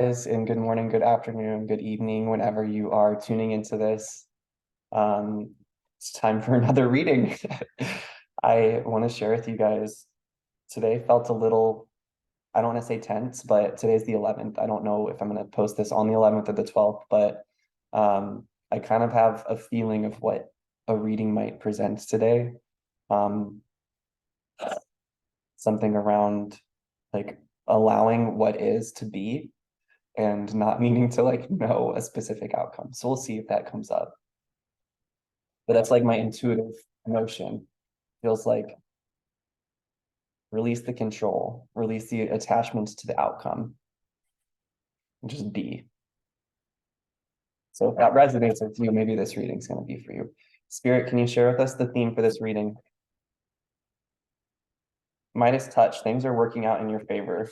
Guys, and good morning, good afternoon, good evening, whenever you are tuning into this. Um, it's time for another reading. I want to share with you guys. Today felt a little, I don't want to say tense, but today's the 11th. I don't know if I'm going to post this on the 11th or the 12th, but I kind of have a feeling of what a reading might present today. Um, Something around like allowing what is to be and not needing to like know a specific outcome. So we'll see if that comes up. But that's like my intuitive notion. Feels like release the control, release the attachments to the outcome, and just be. So if that resonates with you, maybe this reading's going to be for you. Spirit, can you share with us the theme for this reading? Midas touch, things are working out in your favor,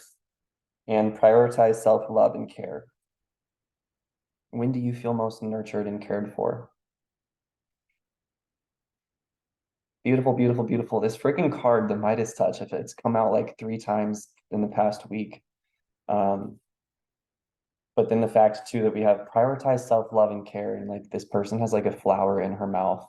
and prioritize self-love and care. When do you feel most nurtured and cared for? Beautiful, beautiful, beautiful. This freaking card, the Midas touch, if it's come out like 3 times in the past week. But then the fact too that we have prioritized self-love and care, and like this person has like a flower in her mouth.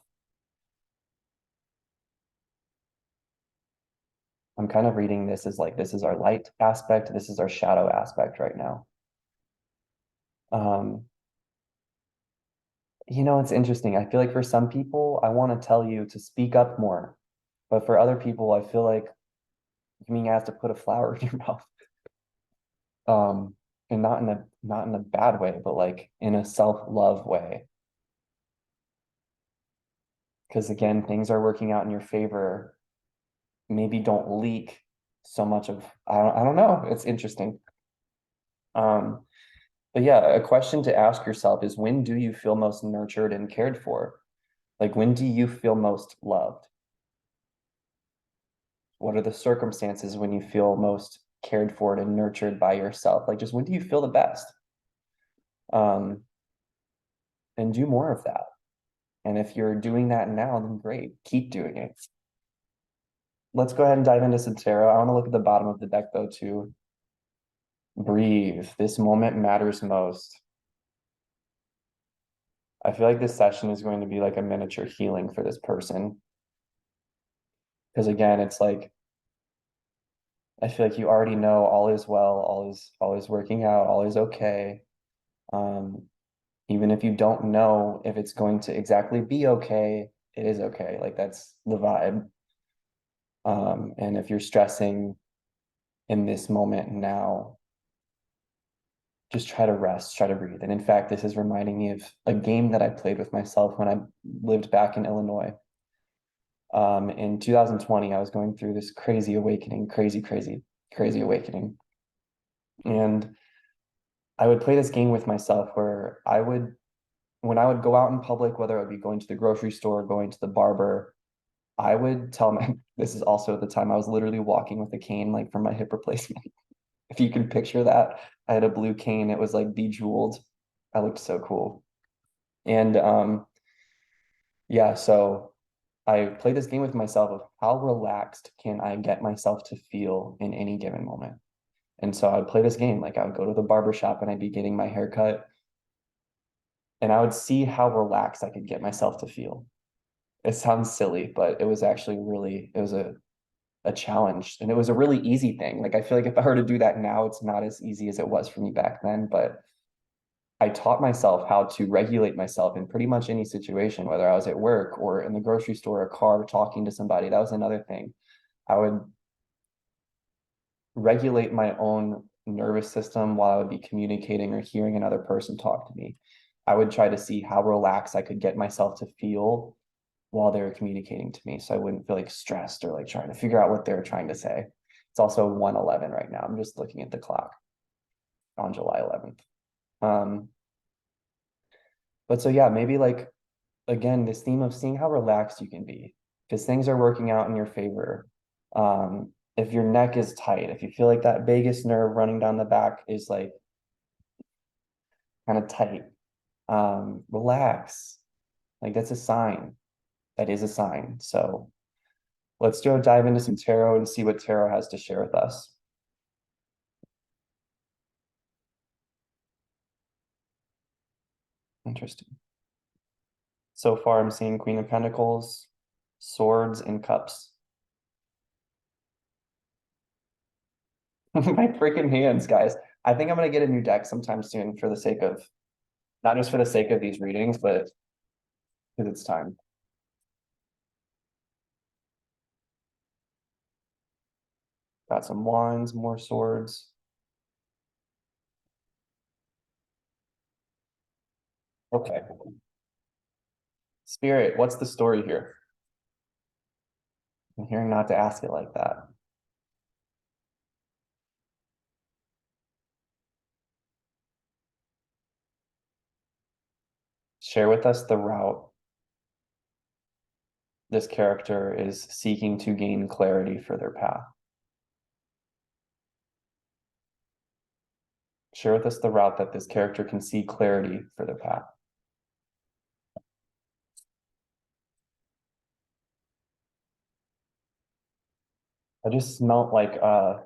I'm kind of reading this as like this is our light aspect, this is our shadow aspect right now. Um, it's interesting. I feel like for some people, I want to tell you to speak up more, but for other people, I feel like you mean I have to put a flower in your mouth. And not in a bad way, but like in a self-love way. Because again, things are working out in your favor. Maybe don't leak so much of I don't know. It's interesting. Um, but yeah, a question to ask yourself is when do you feel most nurtured and cared for? Like when do you feel most loved? What are the circumstances when you feel most cared for and nurtured by yourself? Like just when do you feel the best? Um, and do more of that. And if you're doing that now, then great, keep doing it. Let's go ahead and dive into some tarot. I want to look at the bottom of the deck though too. Breathe. This moment matters most. I feel like this session is going to be like a miniature healing for this person. Because again, it's like I feel like you already know all is well, all is working out, all is okay. Um, Even if you don't know if it's going to exactly be okay, it is okay. Like that's the vibe. And if you're stressing in this moment now, just try to rest, try to breathe. And in fact, this is reminding me of a game that I played with myself when I lived back in Illinois. In 2020, I was going through this crazy awakening, crazy, crazy, crazy awakening. And I would play this game with myself where when I would go out in public, whether I would be going to the grocery store, going to the barber, I would tell my, this is also at the time I was literally walking with a cane, like from my hip replacement. If you can picture that, I had a blue cane. It was like bejeweled. I looked so cool. And yeah, so I play this game with myself of how relaxed can I get myself to feel in any given moment. And so I would play this game. Like I would go to the barber shop and I'd be getting my hair cut and I would see how relaxed I could get myself to feel. It sounds silly, but it was actually it was a challenge and it was a really easy thing. Like I feel like if I were to do that now, it's not as easy as it was for me back then, but I taught myself how to regulate myself in pretty much any situation, whether I was at work or in the grocery store, a car, talking to somebody. That was another thing. I would regulate my own nervous system while I would be communicating or hearing another person talk to me. I would try to see how relaxed I could get myself to feel while they were communicating to me. So I wouldn't feel like stressed or like trying to figure out what they were trying to say. It's also 1:11 right now. I'm just looking at the clock on July 11th. But so yeah, maybe like again, this theme of seeing how relaxed you can be because things are working out in your favor. If your neck is tight, if you feel like that vagus nerve running down the back is like kind of tight, relax. Like that's a sign. That is a sign. So let's go dive into some tarot and see what tarot has to share with us. Interesting. So far, I'm seeing Queen of Pentacles, Swords, and Cups. My freaking hands, guys. I think I'm gonna get a new deck sometime soon for the sake of, not just for the sake of these readings, but because it's time. Got some wands, more swords. Okay. Spirit, what's the story here? I'm hearing not to ask it like that. Share with us the route this character is seeking to gain clarity for their path. Share with us the route that this character can see clarity for their path. I just smelt like a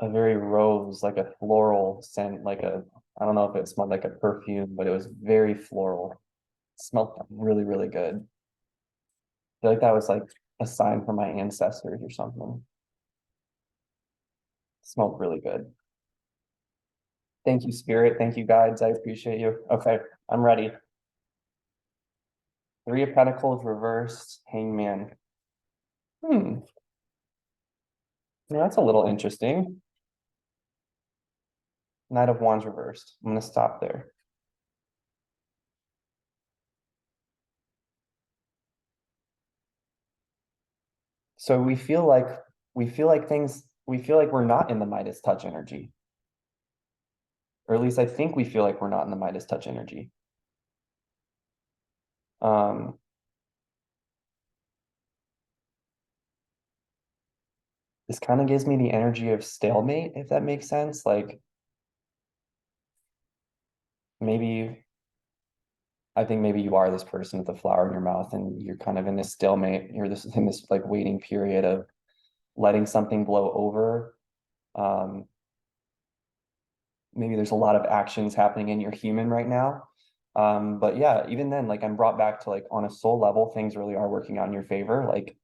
very rose, like a floral scent, like a, I don't know if it smelled like a perfume, but it was very floral. It smelled really, really good. I feel like that was like a sign from my ancestors or something. It smelled really good. Thank you, Spirit. Thank you, guides. I appreciate you. Okay, I'm ready. Three of Pentacles reversed, Hangman. Hmm, yeah, that's a little interesting. Knight of Wands reversed. I'm gonna stop there. So we feel like we're not in the Midas touch energy. Or at least I think we feel like we're not in the Midas touch energy. Um, this kind of gives me the energy of stalemate, if that makes sense. Like maybe I think maybe you are this person with a flower in your mouth and you're kind of in this stalemate. You're this in this like waiting period of letting something blow over. Um, maybe there's a lot of actions happening in your human right now. But yeah, even then, like I'm brought back to like on a soul level, things really are working out in your favor. Like,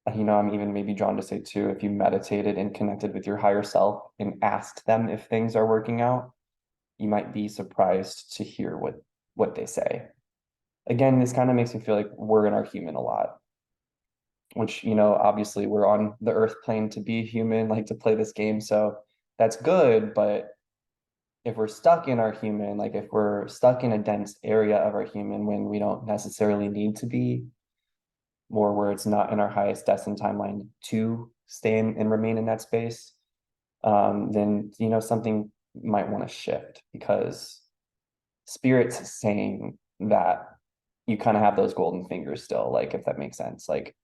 I'm even maybe drawn to say too, if you meditated and connected with your higher self and asked them if things are working out, you might be surprised to hear what they say. Again, this kind of makes me feel like we're in our human a lot, which, obviously we're on the earth plane to be human, like to play this game. So that's good, but if we're stuck in our human, like if we're stuck in a dense area of our human when we don't necessarily need to be, more where it's not in our highest destined timeline to stay in and remain in that space, then something might want to shift because spirit's saying that you kind of have those golden fingers still, like if that makes sense. Like,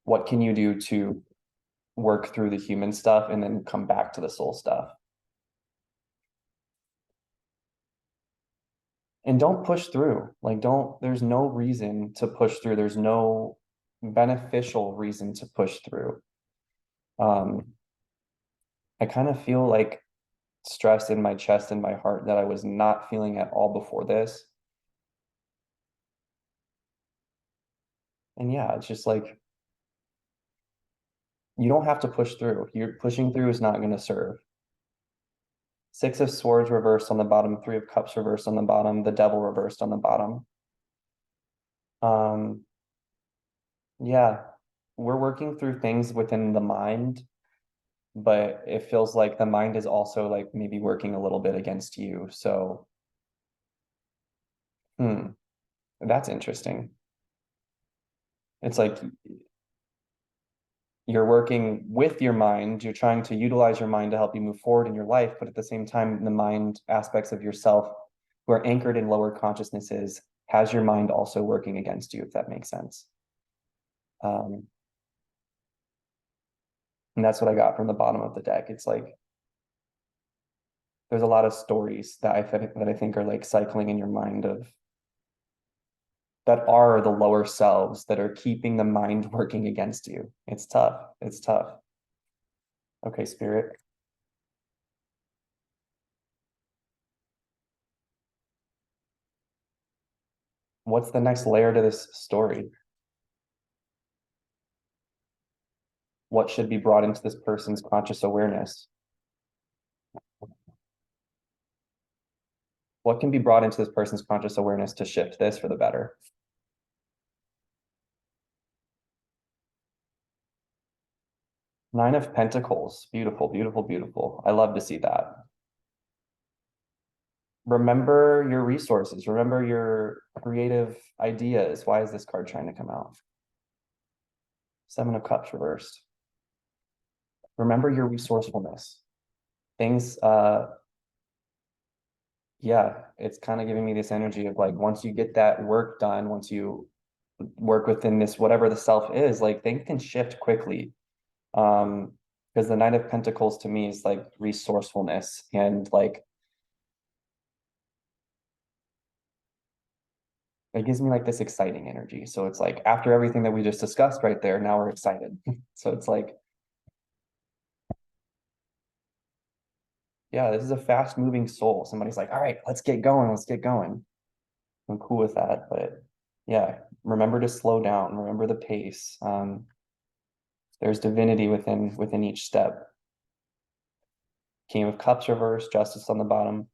what can you do to work through the human stuff and then come back to the soul stuff? And don't push through. Like, there's no reason to push through. There's no beneficial reason to push through. Um, I kind of feel like stress in my chest and my heart that I was not feeling at all before this. And yeah, it's just like you don't have to push through. You're pushing through is not going to serve. Six of Swords reversed on the bottom, Three of Cups reversed on the bottom, the Devil reversed on the bottom. Um, yeah, we're working through things within the mind, but it feels like the mind is also like maybe working a little bit against you. So, that's interesting. It's like you're working with your mind, you're trying to utilize your mind to help you move forward in your life, but at the same time, the mind aspects of yourself who are anchored in lower consciousnesses has your mind also working against you, if that makes sense. Um, and that's what I got from the bottom of the deck. It's like there's a lot of stories that I think are like cycling in your mind of that are the lower selves that are keeping the mind working against you. It's tough. It's tough. Okay, Spirit. what's the next layer to this story? What should be brought into this person's conscious awareness? What can be brought into this person's conscious awareness to shift this for the better? Nine of Pentacles. Beautiful, beautiful, beautiful. I love to see that. Remember your resources. Remember your creative ideas. Why is this card trying to come out? Seven of Cups reversed. Remember your resourcefulness. Things, yeah, it's kind of giving me this energy of like, once you get that work done, once you work within this, whatever the self is, like things can shift quickly. Because the Knight of Pentacles to me is like resourcefulness and like it gives me like this exciting energy. So it's like after everything that we just discussed right there, now we're excited. So it's like, yeah, this is a fast moving soul. Somebody's like, all right, let's get going. Let's get going. I'm cool with that. But yeah, remember to slow down, remember the pace. There's divinity within each step. King of Cups reversed, Justice on the bottom.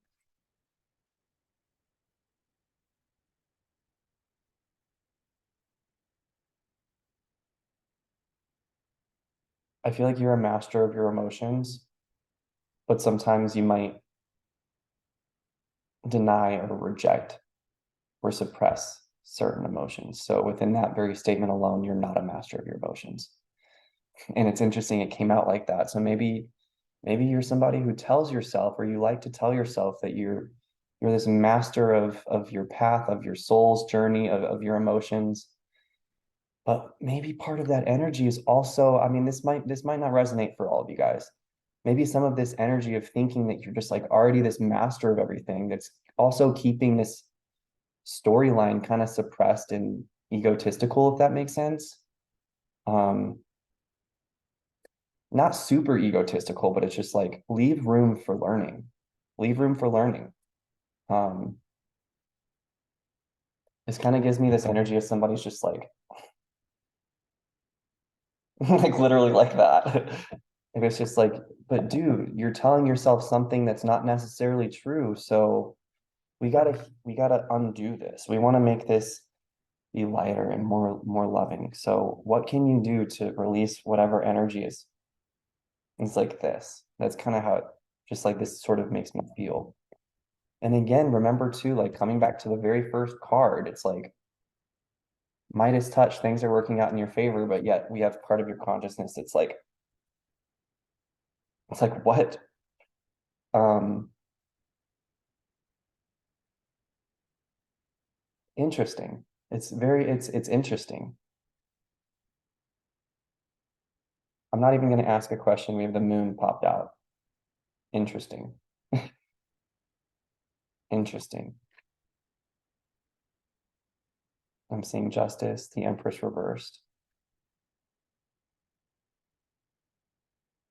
I feel like you're a master of your emotions, but sometimes you might deny or reject or suppress certain emotions. So within that very statement alone, you're not a master of your emotions. And it's interesting it came out like that. So maybe you're somebody who tells yourself, or you like to tell yourself that you're this master of your path, of your soul's journey, of your emotions. But maybe part of that energy is also, I mean, this might not resonate for all of you guys. Maybe some of this energy of thinking that you're just like already this master of everything that's also keeping this storyline kind of suppressed and egotistical, if that makes sense. Um, Not super egotistical, but it's just like leave room for learning. Leave room for learning. Um, this kind of gives me this energy of somebody's just like like literally like that. And it's just like, but dude, you're telling yourself something that's not necessarily true. So we gotta undo this. We want to make this be lighter and more loving. So what can you do to release whatever energy is like this? That's kind of how it just like this sort of makes me feel. And again, remember too, like coming back to the very first card, it's like Midas touch, things are working out in your favor, but yet we have part of your consciousness. It's like what? Um, Interesting. It's interesting. I'm not even going to ask a question. We have the moon popped out. Interesting. Interesting. I'm seeing justice, the Empress reversed.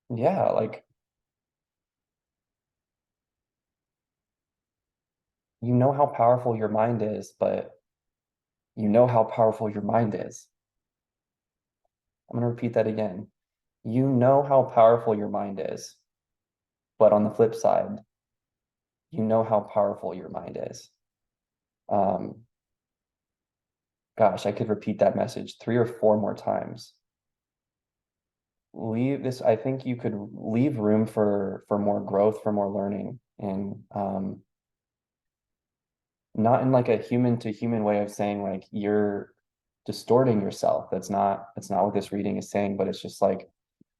Yeah, like you know how powerful your mind is, but you know how powerful your mind is. I'm going to repeat that again. You know how powerful your mind is, but on the flip side, you know how powerful your mind is. Um, Gosh, I could repeat that message 3 or 4 more times. Leave this, I think you could leave room for more growth, for more learning, and not in like a human to human way of saying like you're distorting yourself. That's not what this reading is saying, but it's just like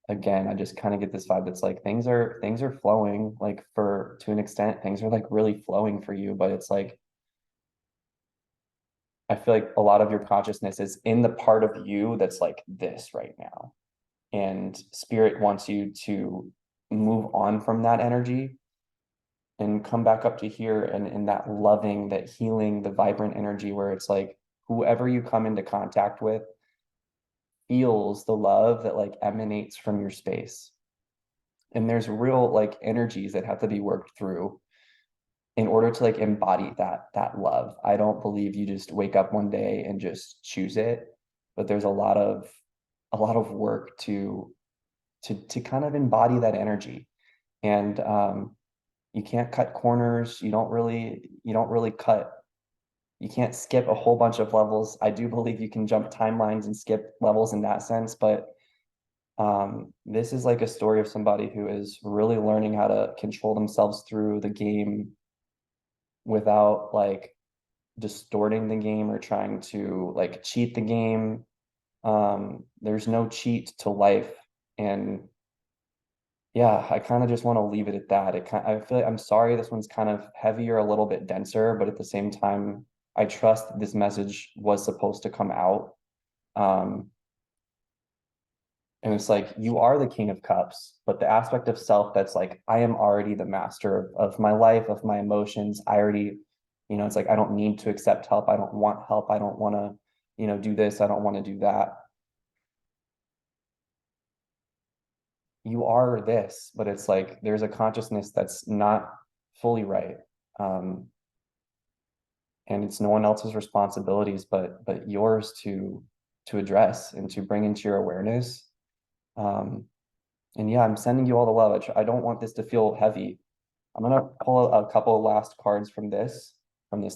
again, I just kind of get this vibe that's like things are flowing like for to an extent, things are like really flowing for you, but it's like I feel like a lot of your consciousness is in the part of you that's like this right now. And spirit wants you to move on from that energy and come back up to here and in that loving, that healing, the vibrant energy where it's like whoever you come into contact with feels the love that like emanates from your space. And there's real like energies that have to be worked through. in order to like embody that love, I don't believe you just wake up one day and just choose it, but there's a lot of work to kind of embody that energy. And you can't cut corners. You don't really cut, you can't skip a whole bunch of levels. I do believe you can jump timelines and skip levels in that sense, but this is like a story of somebody who is really learning how to control themselves through the game without like distorting the game or trying to like cheat the game. There's no cheat to life. And yeah, I kind of just want to leave it at that. I feel like I'm sorry this one's kind of heavier, a little bit denser, but at the same time, I trust that this message was supposed to come out. Um, and it's like you are the King of Cups, but the aspect of self that's like, I am already the master of my life, of my emotions. I already, it's like I don't need to accept help. I don't want help. I don't want to, do this. I don't want to do that. You are this, but it's like there's a consciousness that's not fully right. Um, and it's no one else's responsibilities but yours to address and to bring into your awareness. Um, and yeah, I'm sending you all the love. I don't want this to feel heavy. I'm gonna pull a couple of last cards from this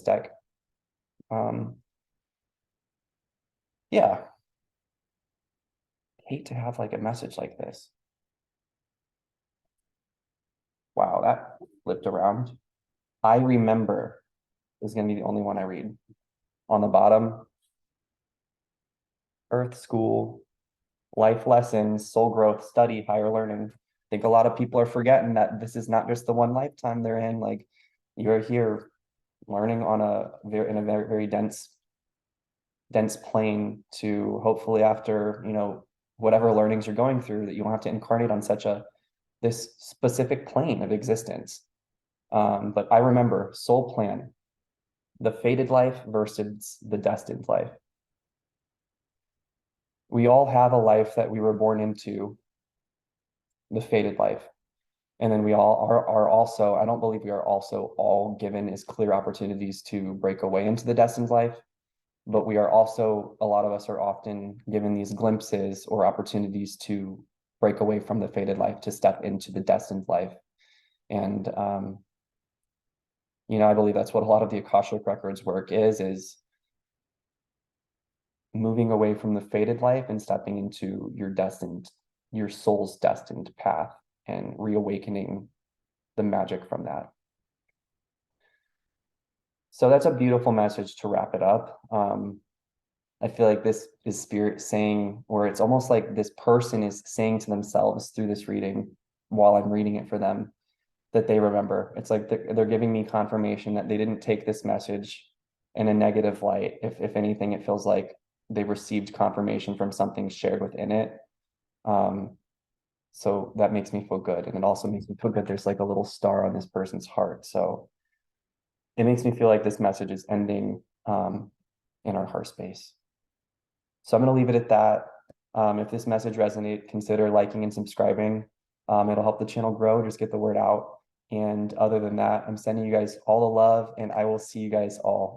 deck. Um, yeah, hate to have like a message like this. Wow, that flipped around. I remember is gonna be the only one I read. On the bottom, Earth School, life lessons, soul growth, study, higher learning. I think a lot of people are forgetting that this is not just the one lifetime they're in. Like you're here learning on in a very, very dense plane to hopefully after, whatever learnings you're going through that you don't have to incarnate on this specific plane of existence. But I remember soul plan, the fated life versus the destined life. We all have a life that we were born into, the fated life. And then we all are also, I don't believe we are also all given as clear opportunities to break away into the destined life, but we are also, a lot of us are often given these glimpses or opportunities to break away from the fated life to step into the destined life. And, I believe that's what a lot of the Akashic Records work is moving away from the fated life and stepping into your soul's destined path and reawakening the magic from that. So that's a beautiful message to wrap it up. I feel like this is spirit saying, or it's almost like this person is saying to themselves through this reading while I'm reading it for them that they remember. It's like they're giving me confirmation that they didn't take this message in a negative light. If anything, it feels like they received confirmation from something shared within it. So that makes me feel good. And it also makes me feel good. There's like a little star on this person's heart. So it makes me feel like this message is ending in our heart space. So I'm going to leave it at that. If this message resonates, consider liking and subscribing. It'll help the channel grow, just get the word out. And other than that, I'm sending you guys all the love, and I will see you guys all